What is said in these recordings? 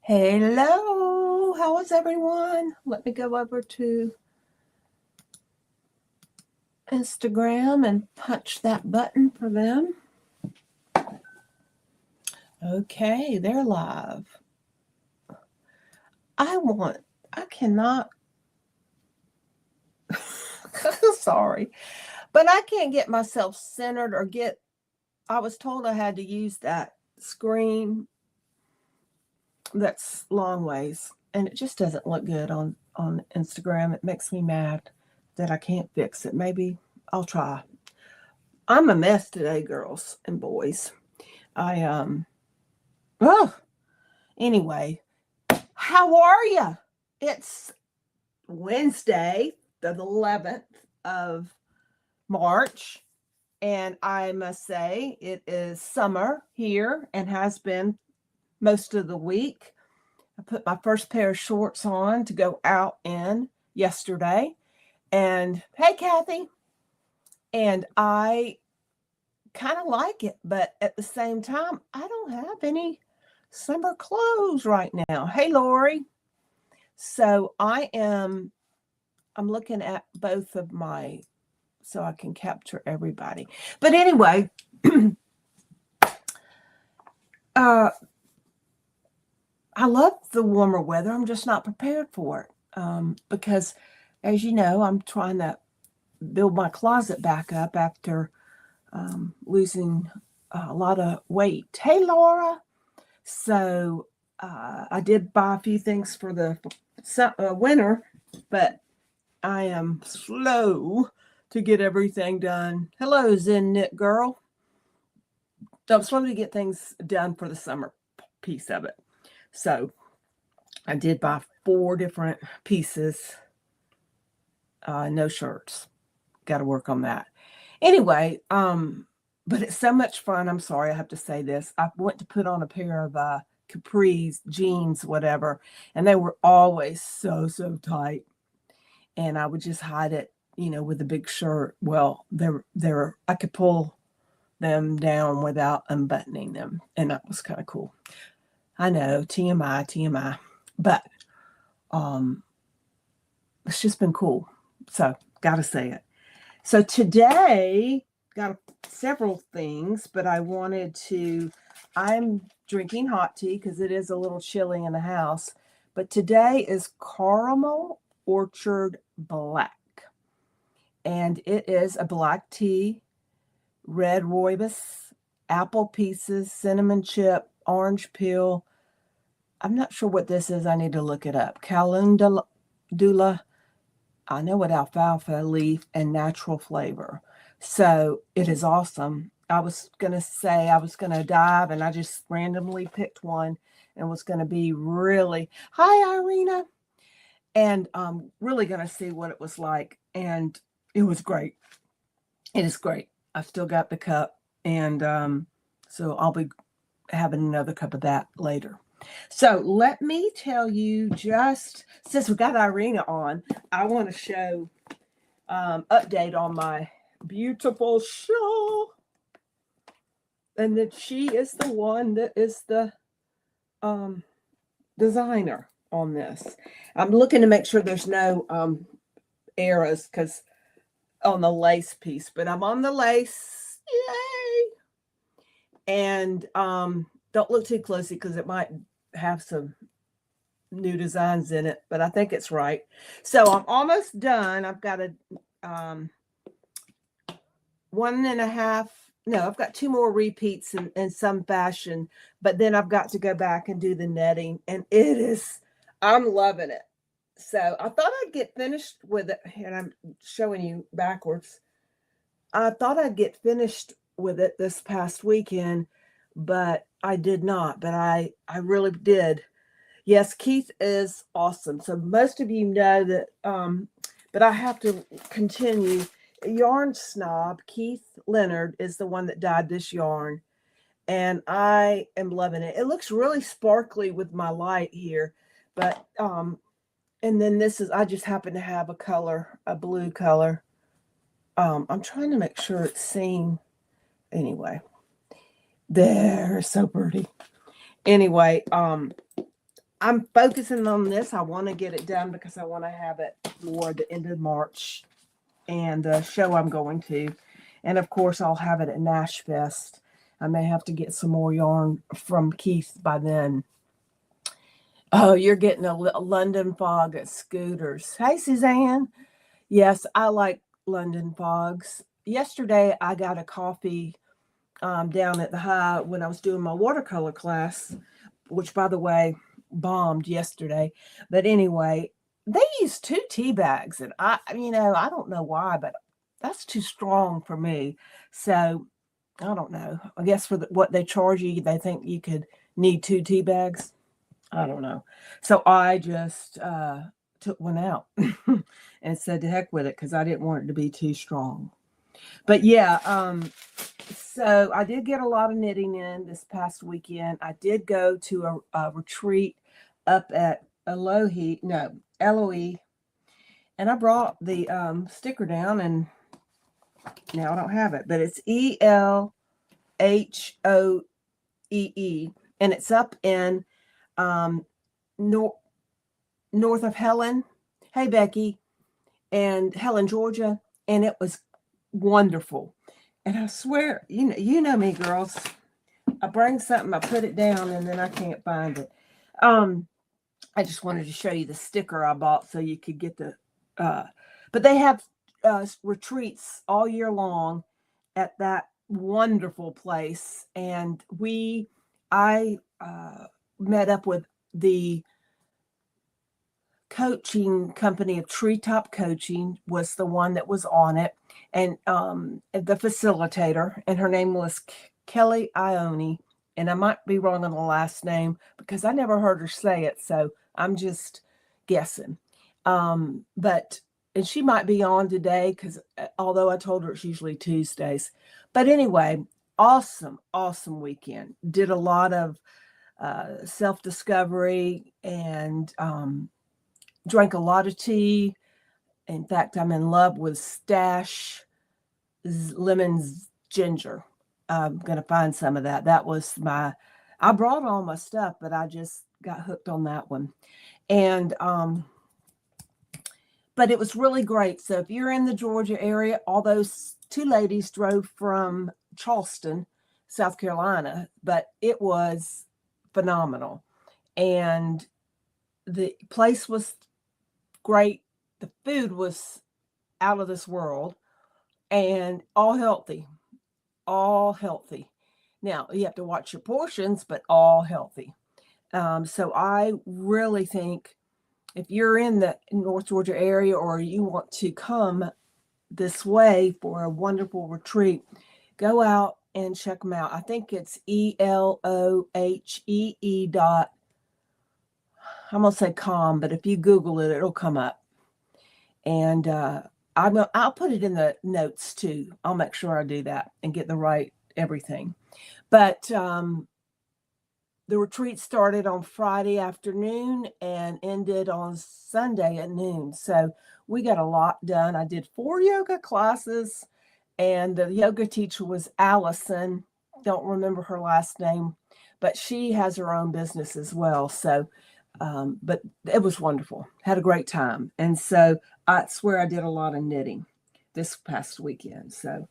Hello, how is everyone? Let me go over to Instagram and punch that button for them. Okay, they're live. I cannot, sorry, but I can't get myself centered I was told I had to use that screen that's long ways, and it just doesn't look good on Instagram. It makes me mad that I can't fix it. Maybe I'll try. I'm a mess today, girls and boys. I oh anyway, how are you? It's Wednesday, the 11th of March, and I must say it is summer here and has been most of the week. I put my first pair of shorts on to go out in yesterday. And hey, Kathy. And I kind of like it, but at the same time, I don't have any summer clothes right now. Hey, Lori. So I'm looking at both of my, so I can capture everybody. But anyway, I love the warmer weather. I'm just not prepared for it because, as you know, I'm trying to build my closet back up after losing a lot of weight. Hey, Laura. So I did buy a few things for the winter, but I am slow to get everything done. Hello, Zen Knit Girl. So I'm slow to get things done for the summer piece of it. So I did buy 4 different pieces. No shirts. Got to work on that. Anyway, but it's so much fun. I'm sorry, I have to say this. I went to put on a pair of capris, jeans, whatever, and they were always so tight. And I would just hide it, with a big shirt. Well, they're I could pull them down without unbuttoning them, and that was kind of cool. I know, TMI, but it's just been cool. So gotta say it. So today got several things, but I'm drinking hot tea because it is a little chilly in the house. But today is Caramel Orchard Black. And it is a black tea, red rooibos, apple pieces, cinnamon chip, orange peel. I'm not sure what this is. I need to look it up. Calendula, I know what alfalfa leaf, and natural flavor. So it is awesome. I was going to say I was going to dive, and I just randomly picked one and was going to be really, hi, Irina, and really going to see what it was like. And it was great. It is great. I've still got the cup, and so I'll be having another cup of that later. So let me tell you, just since we got Irina on, I want to show update on my beautiful shawl. And that she is the one that is the designer on this. I'm looking to make sure there's no errors because on the lace piece, but I'm on the lace. Yay! And don't look too closely because it might have some new designs in it, but I think it's right. So I'm almost done. I've got a 1.5. No, I've got 2 more repeats in some fashion, but then I've got to go back and do the netting, and I'm loving it. So I thought I'd get finished with it, and I'm showing you backwards. I thought I'd get finished with it this past weekend, but I did not, but I really did. Yes, Keith is awesome. So most of you know that, but I have to continue. Yarn Snob, Keith Leonard, is the one that dyed this yarn, and I am loving it. It looks really sparkly with my light here, but and then I just happen to have a blue color. I'm trying to make sure it's seen anyway. They're so pretty. Anyway, I'm focusing on this. I want to get it done because I want to have it for the end of March and the show I'm going to. And of course, I'll have it at Nash Fest. I may have to get some more yarn from Keith by then. Oh, you're getting a London fog at Scooters. Hey, Suzanne. Yes, I like London fogs. Yesterday, I got a coffee down at the high when I was doing my watercolor class, which, by the way, bombed yesterday. But anyway, they use 2 tea bags, and I don't know why, but that's too strong for me. So I don't know. I guess for what they charge you, they think you could need 2 tea bags. I don't know. So I just took one out and said to heck with it because I didn't want it to be too strong. But yeah, so I did get a lot of knitting in this past weekend. I did go to a retreat up at Elohe, and I brought the sticker down, and now I don't have it, but it's ELHOEE, and it's up in north of Helen. Hey, Becky, and Helen, Georgia, and it was wonderful. And I swear, you know me, girls. I bring something, I put it down, and then I can't find it. I just wanted to show you the sticker I bought so you could get the. But they have retreats all year long at that wonderful place, and I met up with the coaching company of Treetop Coaching was the one that was on it, and the facilitator, and her name was Kelly Ione, and I might be wrong on the last name because I never heard her say it, so I'm just guessing. And she might be on today because although I told her it's usually Tuesdays. But anyway, awesome weekend. Did a lot of self-discovery and drank a lot of tea. In fact, I'm in love with Stash lemon ginger. I'm going to find some of that. I brought all my stuff, but I just got hooked on that one. And, but it was really great. So if you're in the Georgia area, all those 2 ladies drove from Charleston, South Carolina, but it was phenomenal. And the place was great. The food was out of this world and all healthy. Now, you have to watch your portions, but all healthy. So I really think if you're in the North Georgia area or you want to come this way for a wonderful retreat, go out and check them out. I think it's ELOHEE dot, I'm going to say com, but if you Google it, it'll come up. And I'll put it in the notes too. I'll make sure I do that and get the right everything. But the retreat started on Friday afternoon and ended on Sunday at noon. So we got a lot done. I did 4 yoga classes, and the yoga teacher was Allison. Don't remember her last name, but she has her own business as well. So, but it was wonderful. Had a great time. And so I swear I did a lot of knitting this past weekend. So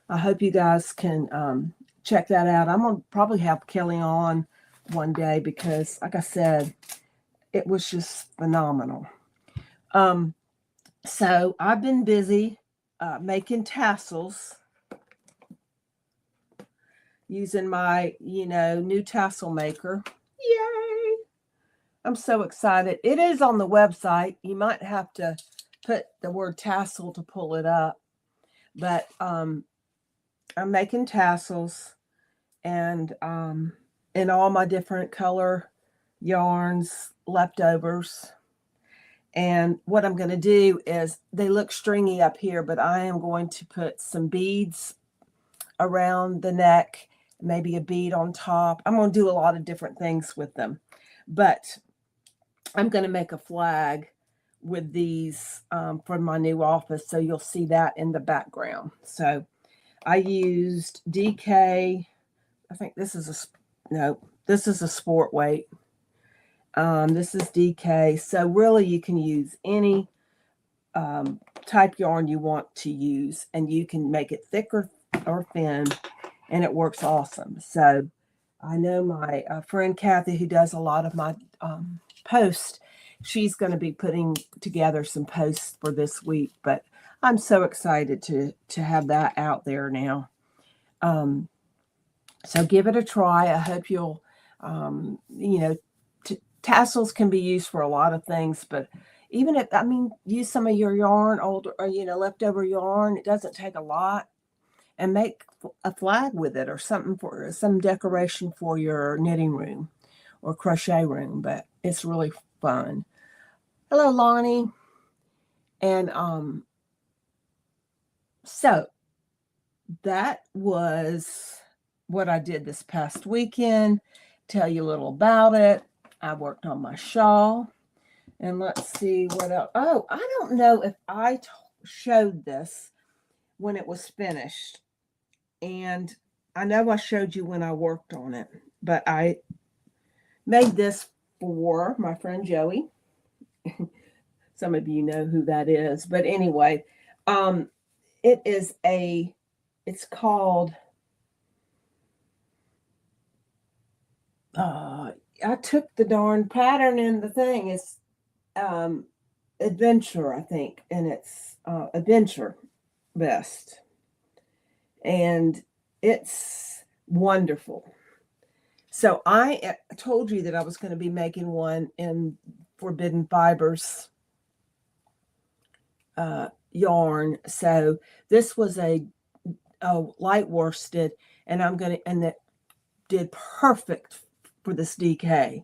I hope you guys can check that out. I'm going to probably have Kelly on one day because, like I said, it was just phenomenal. So I've been busy making tassels using my, new tassel maker. Yay! I'm so excited. It is on the website. You might have to put the word tassel to pull it up. But I'm making tassels and in all my different color yarns, leftovers. And what I'm going to do is, they look stringy up here, but I am going to put some beads around the neck, maybe a bead on top. I'm going to do a lot of different things with them. But I'm going to make a flag with these for my new office. So you'll see that in the background. So I used DK I think this is no, this is a sport weight. This is DK. So really you can use any type yarn you want to use, and you can make it thick or thin, and it works awesome. So I know my friend Kathy, who does a lot of my posts, she's going to be putting together some posts for this week, but I'm so excited to have that out there now. So give it a try. I hope you'll, tassels can be used for a lot of things, but even if, use some of your yarn, old, or, leftover yarn. It doesn't take a lot, and make a flag with it or something for some decoration for your knitting room or crochet room, but it's really fun. Hello, Lonnie. And so that was what I did this past weekend. Tell you a little about it. I worked on my shawl. And let's see what else. Oh, I don't know if I showed this when it was finished. And I know I showed you when I worked on it, but I made this for my friend Joey. Some of you know who that is. But anyway, it's called, I took the darn pattern and the thing. It's Adventure, I think, and it's Adventure Vest. And it's wonderful. So I told you that I was going to be making one in Forbidden Fibers yarn. So this was a light worsted, and that did perfect for this DK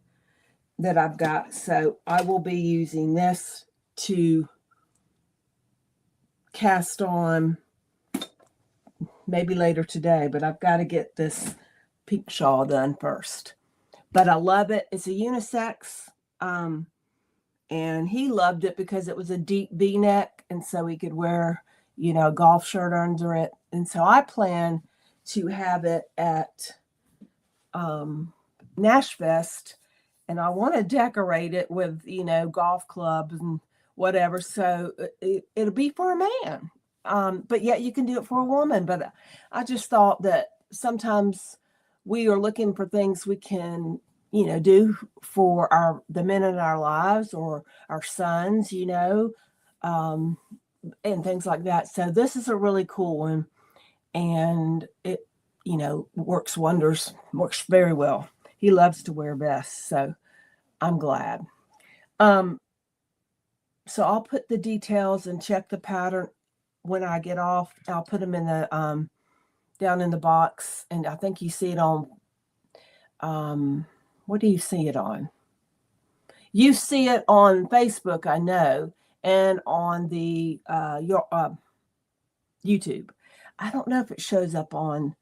that I've got. So I will be using this to cast on maybe later today, but I've got to get this peep shawl done first. But I love it. It's a unisex, and he loved it because it was a deep V-neck, and so he could wear, a golf shirt under it. And so I plan to have it at Nash Fest, and I want to decorate it with, golf clubs and whatever. So it'll be for a man. But yet you can do it for a woman. But I just thought that sometimes we are looking for things we can, do for the men in our lives or our sons, and things like that. So this is a really cool one, and it, works wonders, works very well. He loves to wear vests, so I'm glad. So I'll put the details and check the pattern when I get off. I'll put them in the down in the box, and I think you see it on what do you see it on? You see it on Facebook, I know, and on the YouTube. I don't know if it shows up on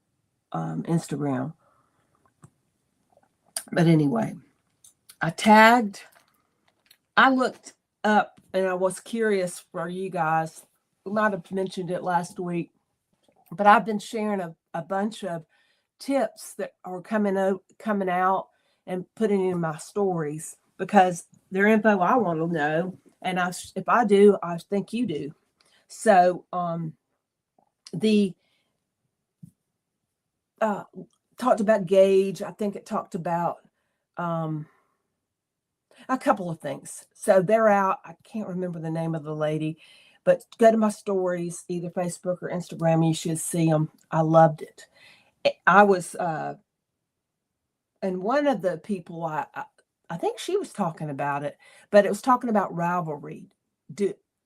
Instagram. But anyway, I looked up, and I was curious for you guys. We might have mentioned it last week, but I've been sharing a bunch of tips that are coming out and putting in my stories because they're info I want to know. And if I do, I think you do. So the talked about gauge. I think it talked about a couple of things. So they're out. I can't remember the name of the lady, but go to my stories, either Facebook or Instagram. You should see them. I loved it. I was, and one of the people I think she was talking about it, but it was talking about Ravelry.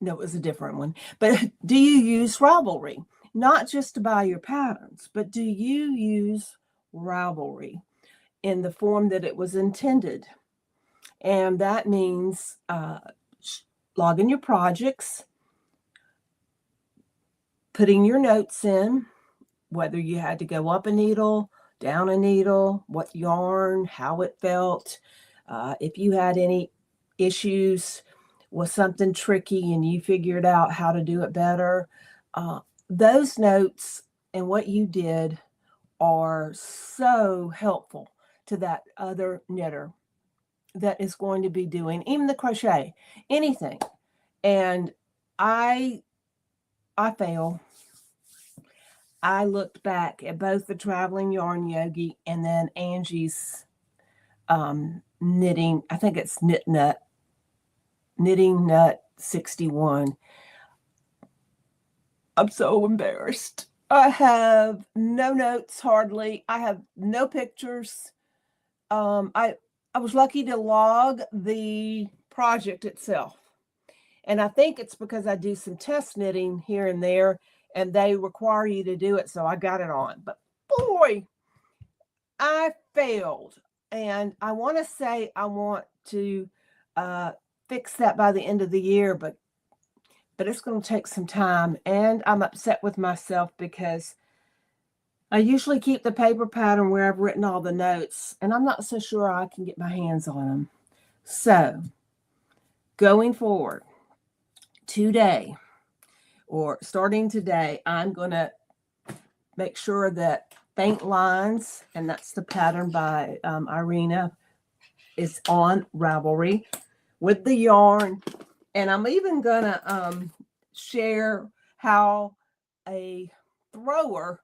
No, it was a different one. But do you use Ravelry? Not just to buy your patterns, but do you use Ravelry in the form that it was intended? And that means logging your projects, putting your notes in, whether you had to go up a needle, down a needle, what yarn, how it felt, if you had any issues with something tricky and you figured out how to do it better. Those notes and what you did are so helpful to that other knitter that is going to be doing even the crochet, anything. And I fail. I looked back at both the Traveling Yarn Yogi and then Angie's knitting. I think it's Knitting Nut 61. I'm so embarrassed. I have no notes hardly. I have no pictures. I was lucky to log the project itself. And I think it's because I do some test knitting here and there, and they require you to do it, so I got it on. But boy, I failed. And I want to say I want to fix that by the end of the year, but it's going to take some time. And I'm upset with myself because I usually keep the paper pattern where I've written all the notes, and I'm not so sure I can get my hands on them. So, going forward, today, or starting today, I'm going to make sure that Faint Lines, and that's the pattern by Irina, is on Ravelry with the yarn. And I'm even going to share how a thrower,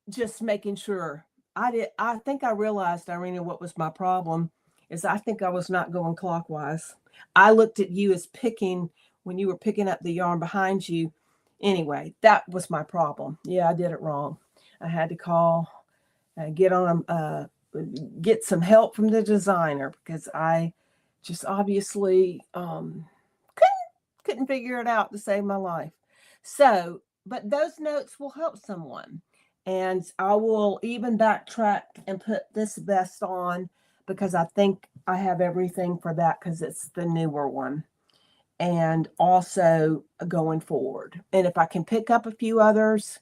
just making sure. I think I realized, Irina, what was my problem is I think I was not going clockwise. I looked at you as picking when you were picking up the yarn behind you. Anyway, that was my problem. Yeah, I did it wrong. I had to call, get some help from the designer because I just obviously couldn't figure it out to save my life. So, but those notes will help someone. And I will even backtrack and put this vest on because I think I have everything for that because it's the newer one. And also going forward. And if I can pick up a few others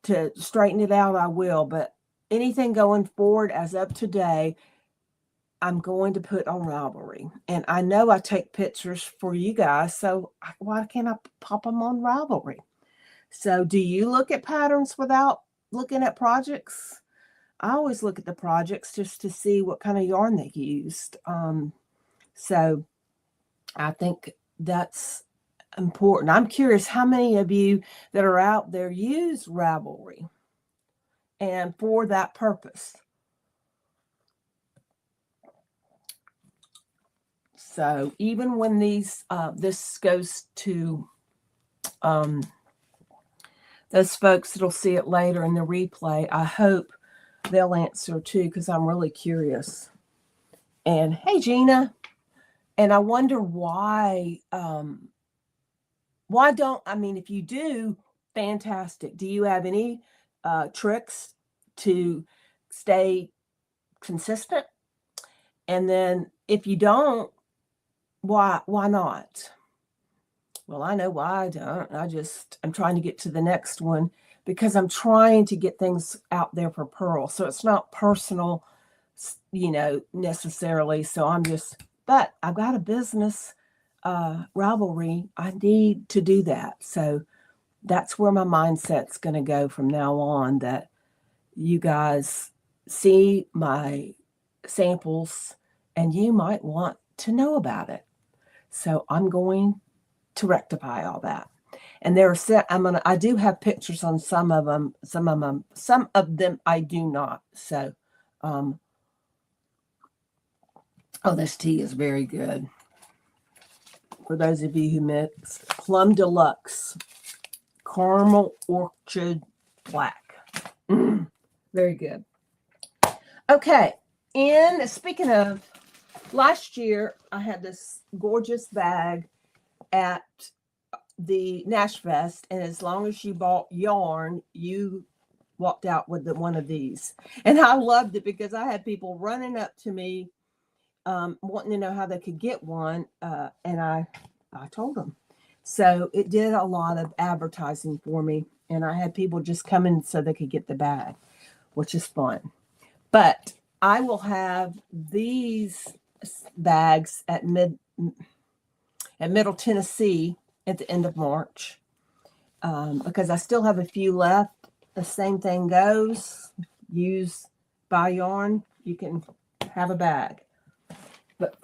to straighten it out, I will. But anything going forward as of today, I'm going to put on Ravelry. And I know I take pictures for you guys, so why can't I pop them on Ravelry? So do you look at patterns without looking at projects? I always look at the projects just to see what kind of yarn they used. So I think that's important. I'm curious how many of you that are out there use Ravelry and for that purpose. So even when this goes to those folks that'll see it later in the replay, I hope they'll answer too, because I'm really curious. And hey, Gina. And I wonder why don't, I mean, if you do, fantastic. Do you have any tricks to stay consistent? And then if you don't, why not? Well, I know why I don't. I'm trying to get to the next one because I'm trying to get things out there for Pearl. So it's not personal, necessarily. So but I've got a business, Ravelry. I need to do that. So that's where my mindset's going to go from now on, that you guys see my samples and you might want to know about it. So I'm going to rectify all that. And I do have pictures on some of them I do not. So, this tea is very good. For those of you who mix, Plum Deluxe, Caramel Orchard Black. Very good. Okay, and speaking of, last year I had this gorgeous bag at the Nash Fest, and as long as you bought yarn, you walked out with one of these. And I loved it because I had people running up to me wanting to know how they could get one, and I told them. So it did a lot of advertising for me, and I had people just come in so they could get the bag, which is fun. But I will have these bags at Middle Tennessee at the end of March, because I still have a few left. The same thing goes. use, buy yarn, you can have a bag. But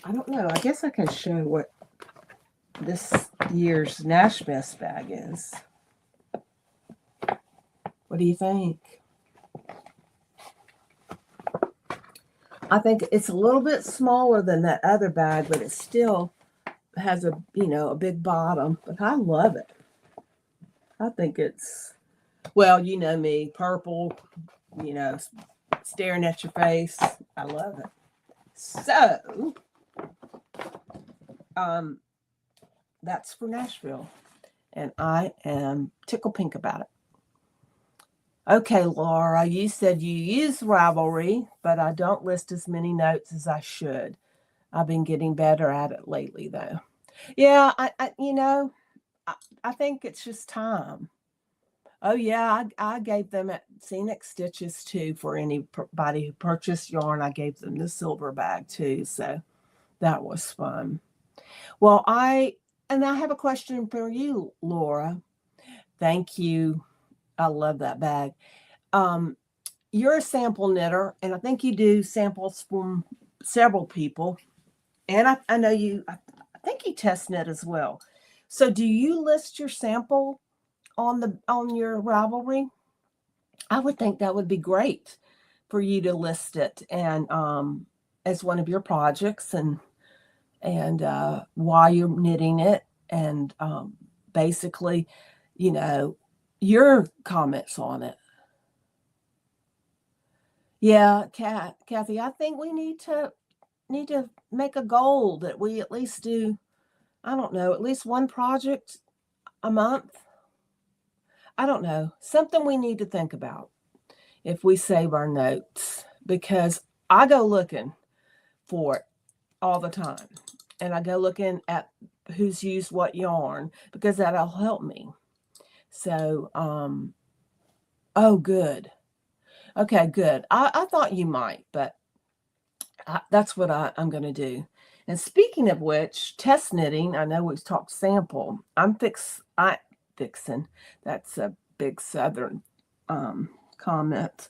I don't know, I guess I can show what this year's Nash Best bag is. What do you think? I think it's a little bit smaller than that other bag, but it still has a big bottom. But I love it. I think it's, well, you know me, purple, staring at your face. I love it. So, that's for Nashville. And I am tickle pink about it. Okay, Laura, you said you use Ravelry, but I don't list as many notes as I should. I've been getting better at it lately, though. Yeah, I think it's just time. Oh, yeah, I gave them at Scenic Stitches, too, for anybody who purchased yarn. I gave them the silver bag, too, so that was fun. Well, I have a question for you, Laura. Thank you. I love that bag. You're a sample knitter, and I think you do samples from several people. And I know I think you test knit as well. So do you list your sample on your Ravelry? I would think that would be great for you to list it and as one of your projects and while you're knitting it and basically, your comments on it. Yeah, Kathy, I think we need to make a goal that we at least do, I don't know, at least one project a month. I don't know, something we need to think about if we save our notes, because I go looking for it all the time. And I go looking at who's used what yarn because that'll help me. So, oh, good. Okay, good. I thought you might, but that's what I'm going to do. And speaking of which, test knitting, I know we've talked sample. Fixing. That's a big Southern comment.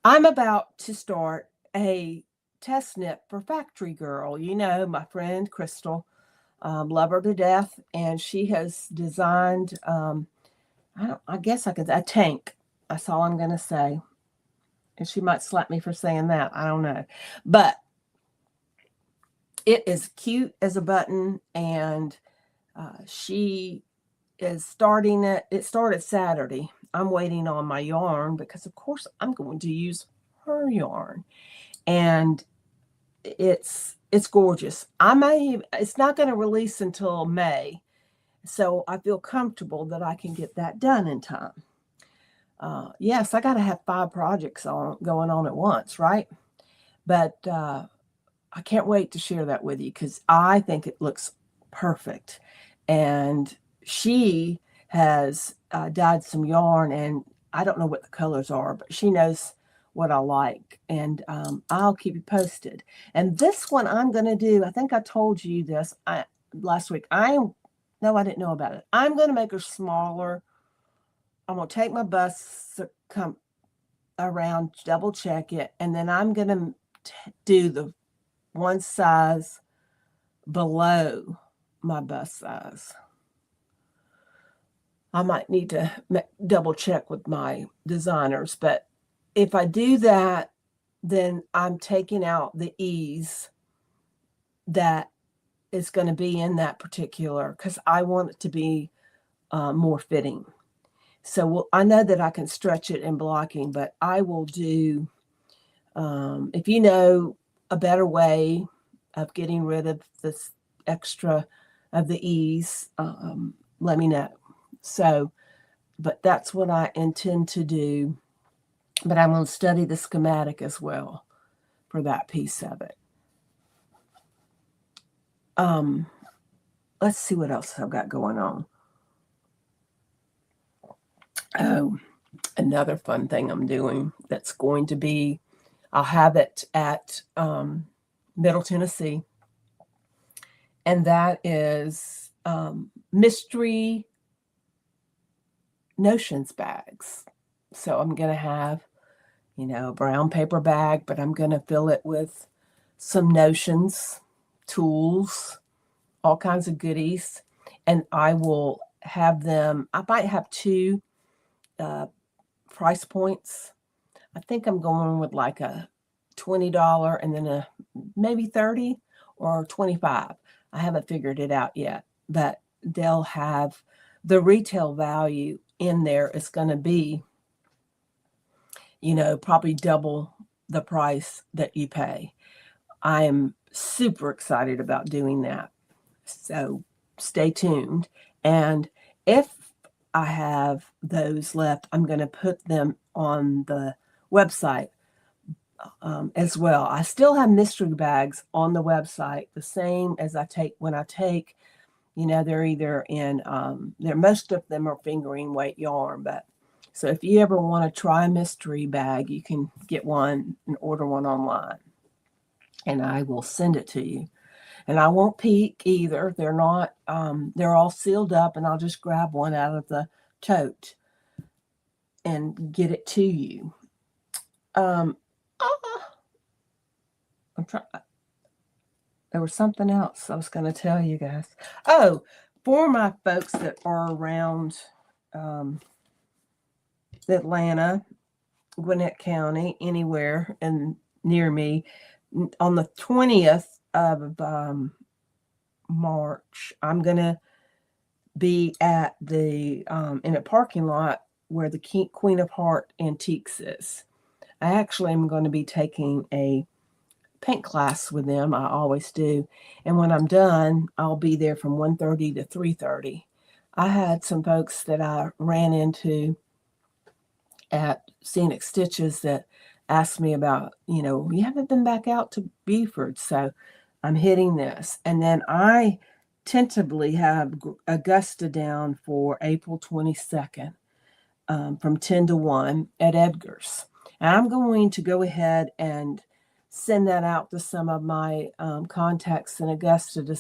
I'm about to start a test knit for Factory Girl. My friend Crystal, love her to death, and she has designed, I guess I could, a tank. That's all I'm going to say. And she might slap me for saying that. I don't know. But it is cute as a button, and she is starting it. It started Saturday. I'm waiting on my yarn because, of course, I'm going to use her yarn. And it's gorgeous. It's not going to release until May. So I feel comfortable that I can get that done in time. Yes, I got to have 5 projects going on at once, right? But I can't wait to share that with you because I think it looks perfect. And she has dyed some yarn, and I don't know what the colors are, but she knows what I like. And I'll keep you posted. And this one I'm going to do, I think I told you this last week. No, I didn't know about it. I'm going to make her smaller. I'm going to take my bust, come around, double check it, and then I'm going to do the one size below my bust size. I might need to double check with my designers, but if I do that, then I'm taking out the ease that is going to be in that particular, because I want it to be more fitting. So I know that I can stretch it in blocking, but I will do, if you know a better way of getting rid of this extra of the ease, let me know. So, but that's what I intend to do. But I'm going to study the schematic as well for that piece of it. Let's see what else I've got going on. Oh, another fun thing I'm doing that's going to be, I'll have it at Middle Tennessee. And that is mystery notions bags. So I'm going to have, a brown paper bag, but I'm going to fill it with some notions, tools, all kinds of goodies. And I will have them, I might have two price points. I think I'm going with like a $20 and then a maybe 30 or 25. I haven't figured it out yet, but they'll have the retail value in there is going to be, probably double the price that you pay. I am super excited about doing that. So stay tuned. And if I have those left, I'm going to put them on the website as well. I still have mystery bags on the website, the same as I take when I take, they're either in, most of them are fingering weight yarn, but so if you ever want to try a mystery bag, you can get one and order one online and I will send it to you. And I won't peek either. They're not, they're all sealed up and I'll just grab one out of the tote and get it to you. I'm trying. There was something else I was going to tell you guys. Oh, for my folks that are around Atlanta, Gwinnett County, anywhere and near me, on the 20th of March, I'm going to be at the in a parking lot where the Queen of Heart Antiques is. I actually am going to be taking a paint class with them. I always do. And when I'm done, I'll be there from 1:30 to 3:30. I had some folks that I ran into at Scenic Stitches that asked me about, we haven't been back out to Beaufort, so I'm hitting this. And then I tentatively have Augusta down for April 22nd from 10 to 1 at Edgar's. And I'm going to go ahead and send that out to some of my contacts in Augusta to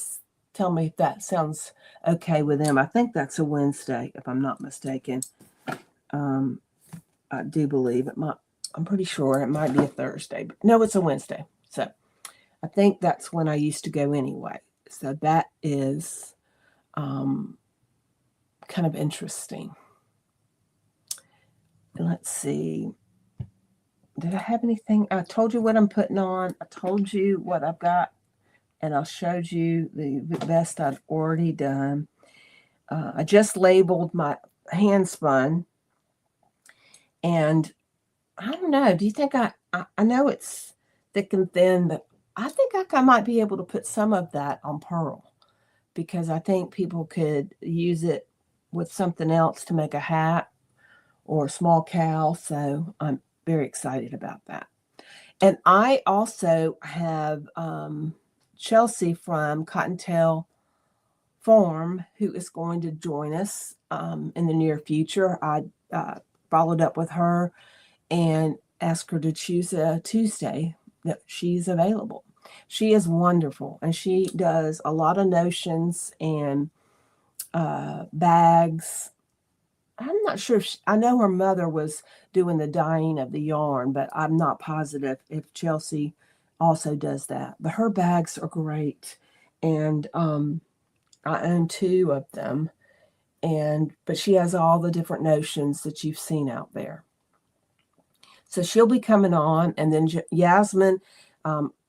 tell me if that sounds okay with them. I think that's a Wednesday, if I'm not mistaken. I do believe it might. I'm pretty sure it might be a Thursday, but no, it's a Wednesday. So I think that's when I used to go anyway. So that is kind of interesting. Let's see. Did I have anything? I told you what I'm putting on. I told you what I've got, and I showed you the best I've already done. I just labeled my hand spun, and I don't know. Do you think I know it's thick and thin, but I think I might be able to put some of that on pearl because I think people could use it with something else to make a hat or a small cow. So I'm very excited about that. And I also have Chelsea from Cottontail Farm who is going to join us in the near future. I followed up with her and asked her to choose a Tuesday that she's available. She is wonderful, and she does a lot of notions and bags. I'm not sure if I know her mother was doing the dyeing of the yarn, but I'm not positive if Chelsea also does that. But her bags are great, and I own two of them, but she has all the different notions that you've seen out there. So she'll be coming on, and then Yasmin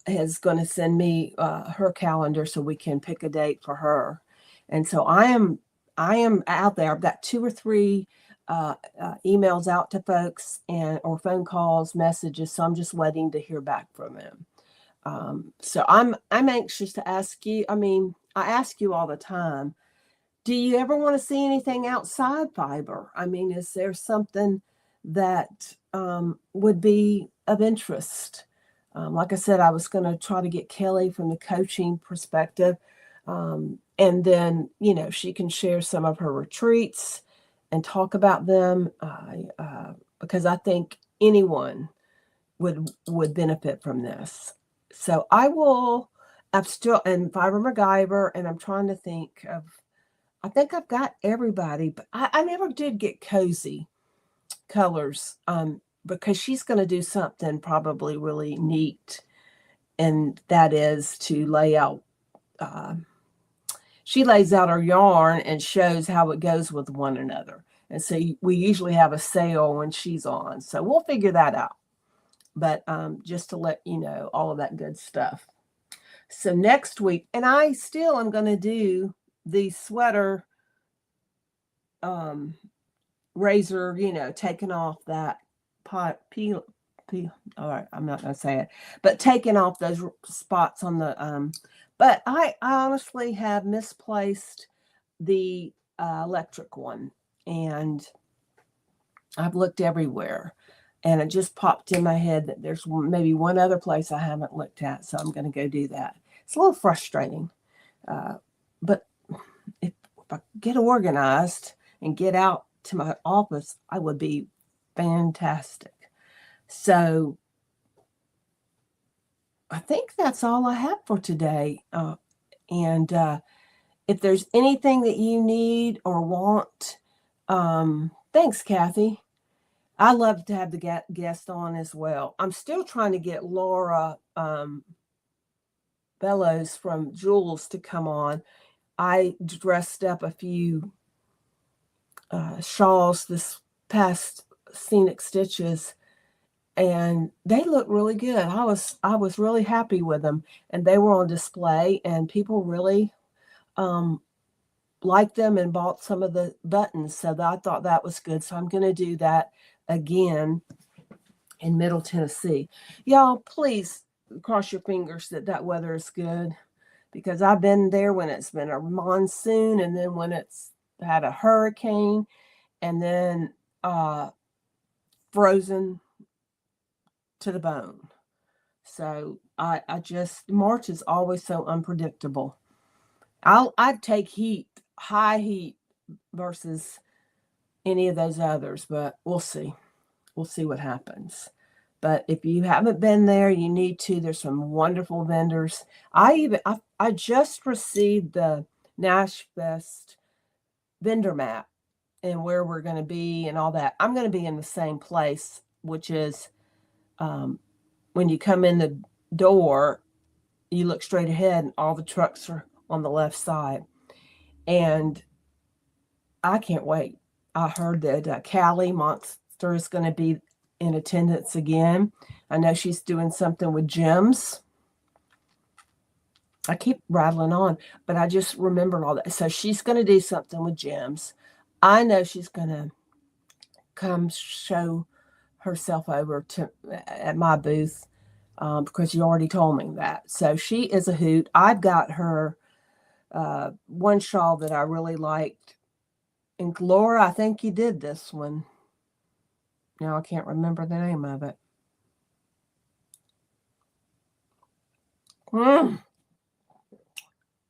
is going to send me her calendar so we can pick a date for her. And so I am out there. I've got 2 or 3 emails out to folks or phone calls, messages. So I'm just waiting to hear back from them. So I'm anxious to ask you. I mean, I ask you all the time. Do you ever want to see anything outside fiber? I mean, is there something that would be of interest? Like I said, I was going to try to get Kelly from the coaching perspective. And then, she can share some of her retreats and talk about them because I think anyone would benefit from this. So I'm still in Fiber MacGyver, and I'm trying to think of, I think I've got everybody, but I never did get Cozy Colors because she's going to do something probably really neat, and that is to lay out. She lays out her yarn and shows how it goes with one another. And so we usually have a sale when she's on. So we'll figure that out. But just to let you know, all of that good stuff. So next week, and I still am going to do the sweater razor, taking off that peel. All right, I'm not going to say it, but taking off those spots on the, but I honestly have misplaced the electric one, and I've looked everywhere, and it just popped in my head that there's maybe one other place I haven't looked at, so I'm going to go do that. It's a little frustrating, but if I get organized and get out to my office, I would be fantastic. So I think that's all I have for today. And if there's anything that you need or want, thanks, Kathy. I love to have the guest on as well. I'm still trying to get Laura Bellows from Jules to come on. I dressed up a few shawls this past Scenic Stitches, and they look really good. I was really happy with them, and they were on display, and people really liked them and bought some of the buttons. So I thought that was good. So I'm going to do that again in Middle Tennessee. Y'all, please cross your fingers that weather is good, because I've been there when it's been a monsoon, and then when it's had a hurricane, and then frozen to the bone. So I just, March is always so unpredictable. I'd take high heat versus any of those others, but we'll see. We'll see what happens. But if you haven't been there, you need to. There's some wonderful vendors. I just received the Nash Fest vendor map and where we're going to be and all that. I'm going to be in the same place, which is when you come in the door, you look straight ahead and all the trucks are on the left side. And I can't wait. I heard that Callie Monster is going to be in attendance again. I know she's doing something with gems. I keep rattling on, but I just remembered all that. So she's going to do something with gems. I know she's going to come show herself over to at my booth because you already told me that. So she is a hoot. I've got her one shawl that I really liked. And Laura, I think you did this one. Now I can't remember the name of it.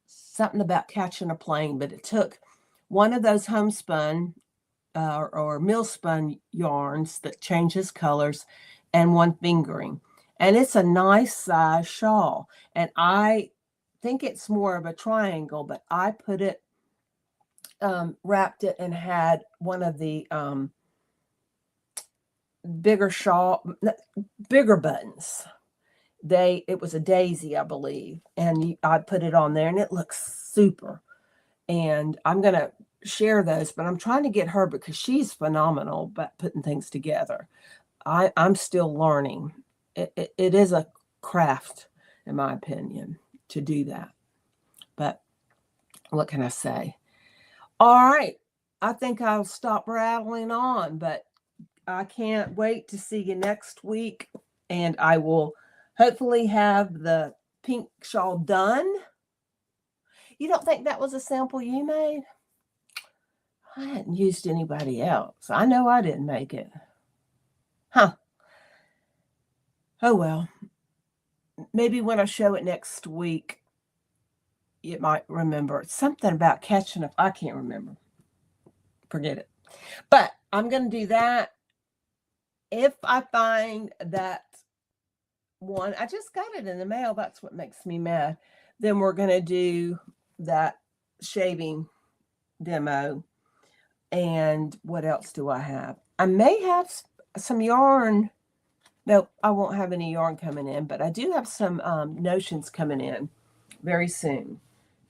Something about catching a plane, but it took one of those homespun or mill spun yarns that changes colors and one fingering. And it's a nice size shawl. And I think it's more of a triangle, but I put it, wrapped it, and had one of the bigger buttons. It was a daisy, I believe, and I put it on there, and it looks super. And I'm gonna share those, but I'm trying to get her because she's phenomenal about putting things together. I'm still learning. It is a craft, in my opinion, to do that. But what can I say? All right, I think I'll stop rattling on, but I can't wait to see you next week, and I will hopefully have the pink shawl done. You don't think that was a sample you made? I hadn't used anybody else. I know I didn't make it. Huh. Oh well. Maybe when I show it next week, you might remember. Something about catching up. I can't remember. Forget it. But I'm going to do that. If I find that one, I just got it in the mail. That's what makes me mad. Then we're going to do that shaving demo. And what else do I have? I may have some yarn. No, I won't have any yarn coming in, but I do have some notions coming in very soon.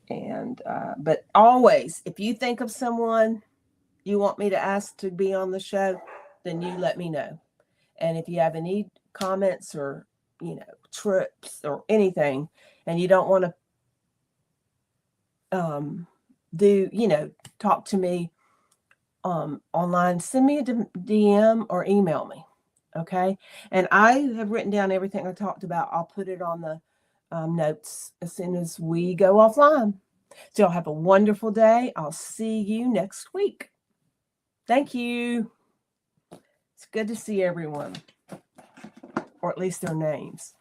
And but always, if you think of someone you want me to ask to be on the show, then you let me know. And if you have any comments or, trips or anything, and you don't want to talk to me online, send me a DM or email me. Okay. And I have written down everything I talked about. I'll put it on the notes as soon as we go offline. So y'all have a wonderful day. I'll see you next week. Thank you. It's good to see everyone, or at least their names.